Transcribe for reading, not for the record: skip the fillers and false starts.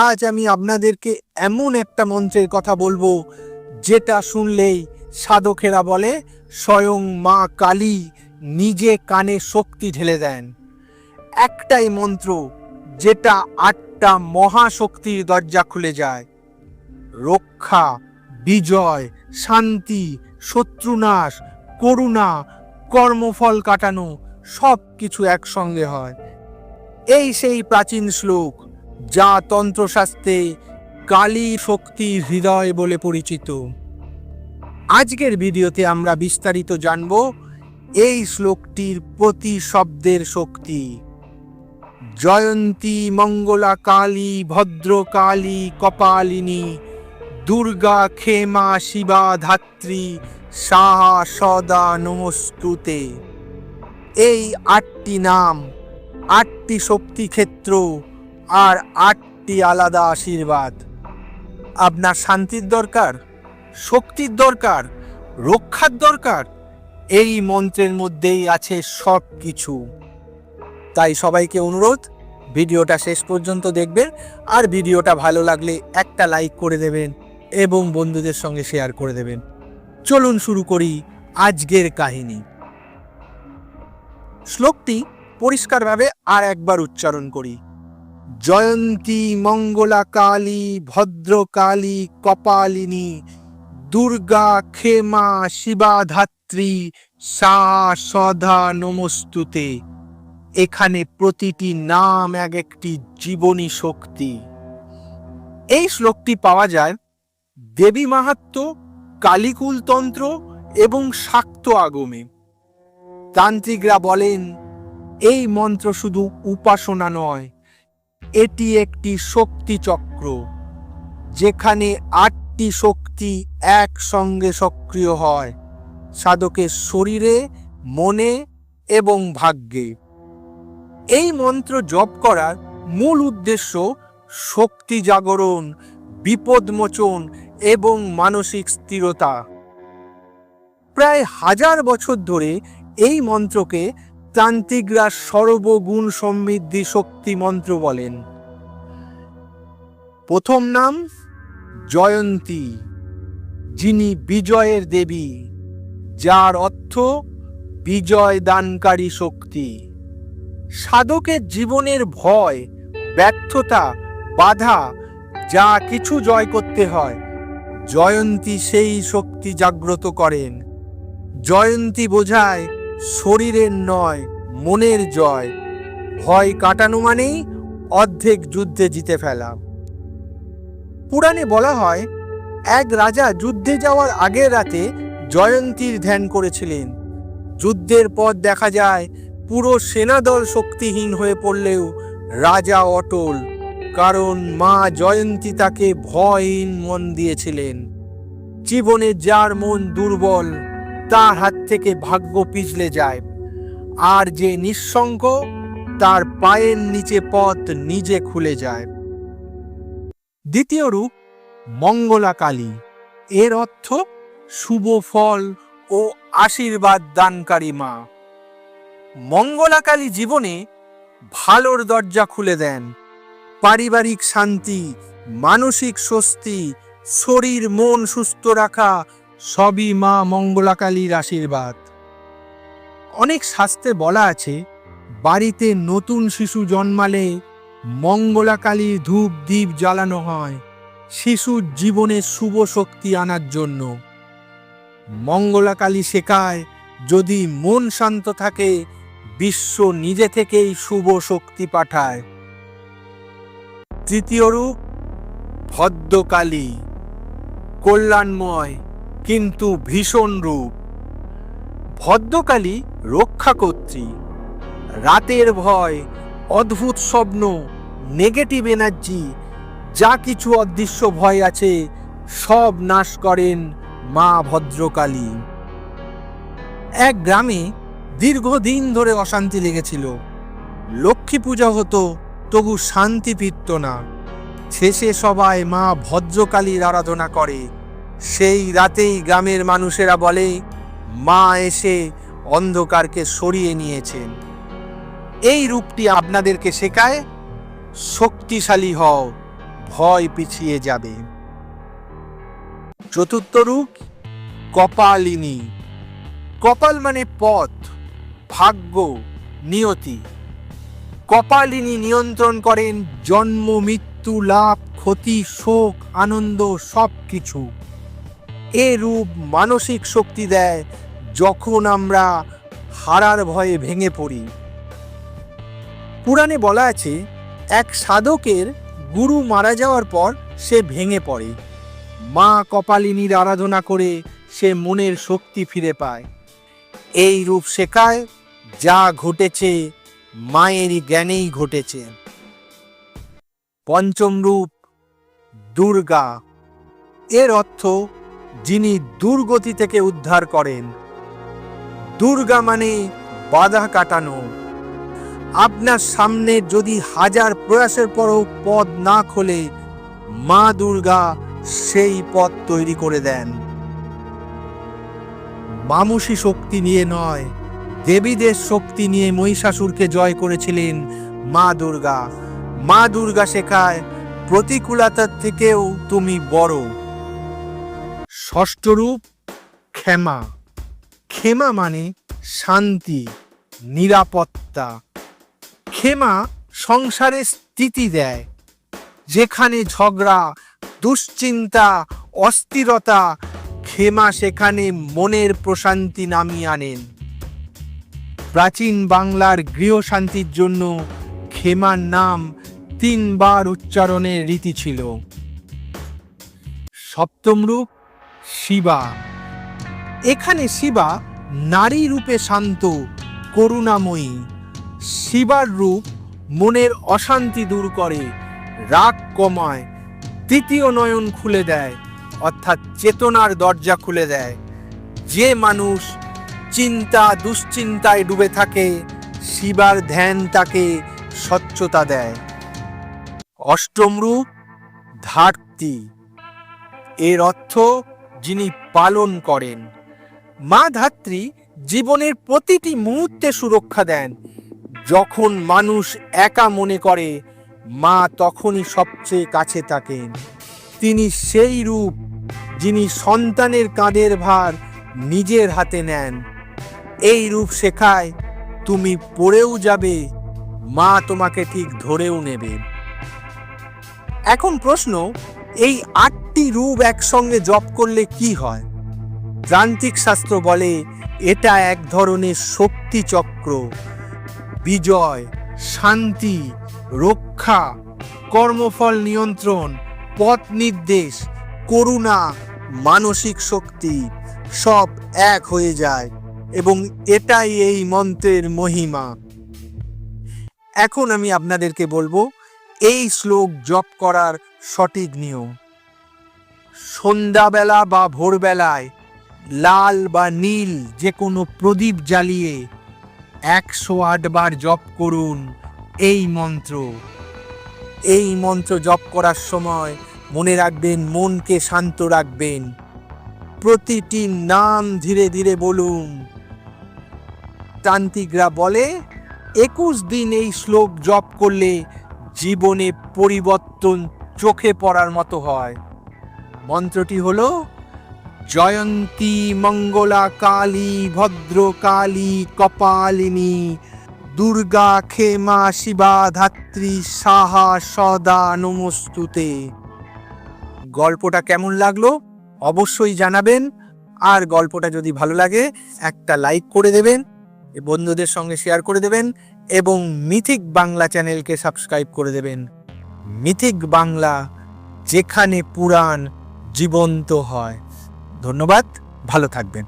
আজ আমি আপনাদেরকে এমন একটা মন্ত্রের কথা বলবো যেটা শুনলেই সাধকেরা বলে স্বয়ং মা কালী নিজে কানে শক্তি ঢেলে দেন। একটাই মন্ত্র যেটা 8টা মহাশক্তির দরজা খুলে যায়। রক্ষা, বিজয়, শান্তি, শত্রুনাশ, করুণা, কর্মফল কাটানো সব কিছু একসঙ্গে হয়। এই সেই প্রাচীন শ্লোক যা তন্ত্রশাস্ত্রে কালী শক্তির হৃদয় বলে পরিচিত। আজকের ভিডিওতে আমরা বিস্তারিত জানব এই শ্লোকটির প্রতি শব্দের শক্তি। জয়ন্তী মঙ্গলা কালী ভদ্রকালী কপালিনী দুর্গা ক্ষেমা শিবা ধাত্রী সাহা সদা নমস্তুতে। এই 8টি নাম, 8টি শক্তি ক্ষেত্র আর 8টি আলাদা আশীর্বাদ। আপনার শান্তির দরকার, শক্তির দরকার, রক্ষার দরকার, এই মন্ত্রের মধ্যেই আছে সব কিছু। তাই সবাইকে অনুরোধ, ভিডিওটা শেষ পর্যন্ত দেখবেন আর ভিডিওটা ভালো লাগলে একটা লাইক করে দেবেন এবং বন্ধুদের সঙ্গে শেয়ার করে দেবেন। চলুন শুরু করি আজকের কাহিনী। শ্লোকটি পরিষ্কারভাবে আর একবার উচ্চারণ করি। জয়ন্তী মঙ্গলা কালী ভদ্রকালী কপালিনী দুর্গা ক্ষেমা শিবা ধাত্রী সাহা সদা নমস্তুতে। এখানে প্রতিটি নাম এক একটি জীবনী শক্তি। এই শ্লোকটি পাওয়া যায় দেবী মাহাত্ম্য, কালীকুল তন্ত্র এবং শাক্ত আগমে। তান্ত্রিকরা বলেন এই মন্ত্র শুধু উপাসনা নয়, এটি একটি শক্তি চক্র যেখানে 8টি শক্তি একসঙ্গে সক্রিয় হয় সাধকের শরীরে, মনে এবং ভাগ্যে। এই মন্ত্র জপ করার মূল উদ্দেশ্য শক্তি জাগরণ, বিপদমোচন এবং মানসিক স্থিরতা। প্রায় 1000 বছর ধরে এই মন্ত্রকে তান্ত্রিকরা সর্বগুণ সমৃদ্ধি শক্তি মন্ত্র বলেন। প্রথম নাম জয়ন্তী, যিনি বিজয়ের দেবী, যার অর্থ বিজয় দানকারী শক্তি। সাধকের জীবনের ভয়, ব্যর্থতা, বাধা যা কিছু জয় করতে হয়, জয়ন্তী সেই শক্তি জাগ্রত করেন। জয়ন্তী বোঝায় শরীরের নয়, মনের জয়। ভয় কাটানো মানেই অর্ধেক যুদ্ধে জিতে ফেলা। পুরাণে বলা হয় এক রাজা যুদ্ধে যাওয়ার আগের রাতে জয়ন্তীর ধ্যান করেছিলেন। যুদ্ধের পর দেখা যায় পুরো সেনাদল শক্তিহীন হয়ে পড়লেও রাজা অটল, কারণ মা জয়ন্তী তাকে ভয়হীন মন দিয়েছিলেন। জীবনে যার মন দুর্বল তার হাত থেকে ভাগ্য পিছলে যায়, আর যে নিঃসঙ্গ তার পায়ের নিচে পথ নিজে খুলে যায়। দ্বিতীয় রূপ মঙ্গলা কালী। এর অর্থ শুভ ফল ও আশীর্বাদ দানকারী মা। মঙ্গলা কালী জীবনে ভালোর দরজা খুলে দেন। পারিবারিক শান্তি, মানসিক স্বস্তি, শরীর মন সুস্থ রাখা সবই মা মঙ্গলা কালীর আশীর্বাদ। অনেক শাস্ত্রে বলা আছে বাড়িতে নতুন শিশু জন্মালে মঙ্গলা কালীর ধূপ দ্বীপ জ্বালানো হয় শিশুর জীবনে শুভ শক্তি আনার জন্য। মঙ্গলা কালী শেখায় যদি মন শান্ত থাকে বিশ্ব নিজে থেকেই শুভ শক্তি পাঠায়। তৃতীয় রূপ ভদ্রকালী, কল্যাণময় কিন্তু ভীষণ রূপ। ভদ্রকালী রক্ষাকর্ত্রী। রাতের ভয়, অদ্ভুত স্বপ্ন, নেগেটিভ এনার্জি, যা কিছু অদৃশ্য ভয় আছে সব নাশ করেন মা ভদ্রকালী। এক গ্রামে দীর্ঘদিন ধরে অশান্তি লেগেছিল। লক্ষ্মী পূজা হতো তবু শান্তি ফিরত না। শেষে সবাই মা ভদ্রকালীর আরাধনা করে। সেই রাতেই গ্রামের মানুষেরা বলে মা এসে অন্ধকারকে সরিয়ে নিয়েছেন। এই রূপটি আপনাদেরকে শেখায় শক্তিশালী হও, ভয় পিছিয়ে যাবে। চতুর্থ রূপ কপালিনী। কপাল মানে পথ, ভাগ্য, নিয়তি। কপালিনী নিয়ন্ত্রণ করেন জন্ম, মৃত্যু, লাভ, ক্ষতি, শোক, আনন্দ সবকিছু। এ রূপ মানসিক শক্তি দেয় যখন আমরা হারার ভয়ে ভেঙে পড়ি। পুরাণে বলা আছে, এক সাধকের গুরু মারা যাওয়ার পর সে ভেঙে পড়ে। মা কপালিনীর আরাধনা করে সে মনের শক্তি ফিরে পায়। এই রূপ শেখায় যা ঘটেছে মায়েরই জ্ঞানেই ঘটেছে। পঞ্চম রূপ দুর্গা। এর অর্থ যিনি দুর্গতি থেকে উদ্ধার করেন। দুর্গা মানে বাধা কাটানো। আপনার সামনে যদি হাজার প্রয়াসের পরও পথ না খোলে, মা দুর্গা সেই পথ তৈরি করে দেন। মামুষী শক্তি নিয়ে নয়, দেবীদের শক্তি নিয়ে মহিষাসুরকে জয় করেছিলেন মা দুর্গা। মা দুর্গা শেখায় প্রতিকূলতার থেকেও তুমি বড়। ষষ্ঠ রূপ ক্ষমা। ক্ষমা মানে শান্তি, নিরাপত্তা। ক্ষমা সংসারে স্থিতি দেয়। যেখানে ঝগড়া, দুশ্চিন্তা, অস্থিরতা, ক্ষমা সেখানে মনের প্রশান্তি নামিয়ে আনেন। প্রাচীন বাংলার গৃহশান্তির জন্য ক্ষমার নাম 3 বার উচ্চারণের রীতি ছিল। সপ্তম রূপ শিবা। এখানে শিবা নারী রূপে শান্ত, করুণাময়ী। শিবার রূপ মনের অশান্তি দূর করে, রাগ কমায়, তৃতীয় নয়ন খুলে দেয়, অর্থাৎ চেতনার দরজা খুলে দেয়। যে মানুষ চিন্তা দুশ্চিন্তায় ডুবে থাকে, শিবার ধ্যান তাকে স্বচ্ছতা দেয়। অষ্টম রূপ ধাত্রী। এর অর্থ যিনি পালন করেন। মা ধাত্রী জীবনের প্রতিটি মুহূর্তে সুরক্ষা দেন। যখন মানুষ একা মনে করে, মা তখনই সবচেয়ে কাছে থাকেন। তিনি সেই রূপ যিনি সন্তানের কাঁধের ভার নিজের হাতে নেন। এই রূপ শেখায় তুমি পড়েও যাবে, মা তোমাকে ঠিক ধরেও নেবে। এখন প্রশ্ন, এই 8টি রূপ একসঙ্গে জপ করলে কি হয়? তান্ত্রিক শাস্ত্র বলে এটা এক ধরনের শক্তি চক্র। বিজয়, শান্তি, রক্ষা, কর্মফল নিয়ন্ত্রণ, পথ নির্দেশ, করুণা, মানসিক শক্তি সব এক হয়ে যায় এবং এটাই এই মন্ত্রের মহিমা। এখন আমি আপনাদেরকে বলবো এই শ্লোক জপ করার সঠিক নিয়ম। সন্ধ্যাবেলা বা ভোরবেলায় লাল বা নীল যে কোনো প্রদীপ জ্বালিয়ে 108 বার জপ করুন এই মন্ত্র। এই মন্ত্র জপ করার সময় মনে রাখবেন, মনকে শান্ত রাখবেন। প্রতিটি নাম ধীরে ধীরে বলুন। তান্ত্রিকরা বলে 21 দিন এই শ্লোক জপ করলে জীবনে পরিবর্তন চোখে পড়ার মতো হয়। মন্ত্রটি হলো জয়ন্তী মঙ্গলা কালী ভদ্রকালী কপালিনী দুর্গা ক্ষমা শিবা ধাত্রী সাহা সদা নমস্তুতে। গল্পটা কেমন লাগলো অবশ্যই জানাবেন। আর গল্পটা যদি ভালো লাগে একটা লাইক করে দেবেন, বন্ধুদের সঙ্গে শেয়ার করে দেবেন এবং মিথিক বাংলা চ্যানেলকে সাবস্ক্রাইব করে দেবেন। মিথিক বাংলা, যেখানে পুরাণ জীবন্ত হয়। ধন্যবাদ, ভালো থাকবেন।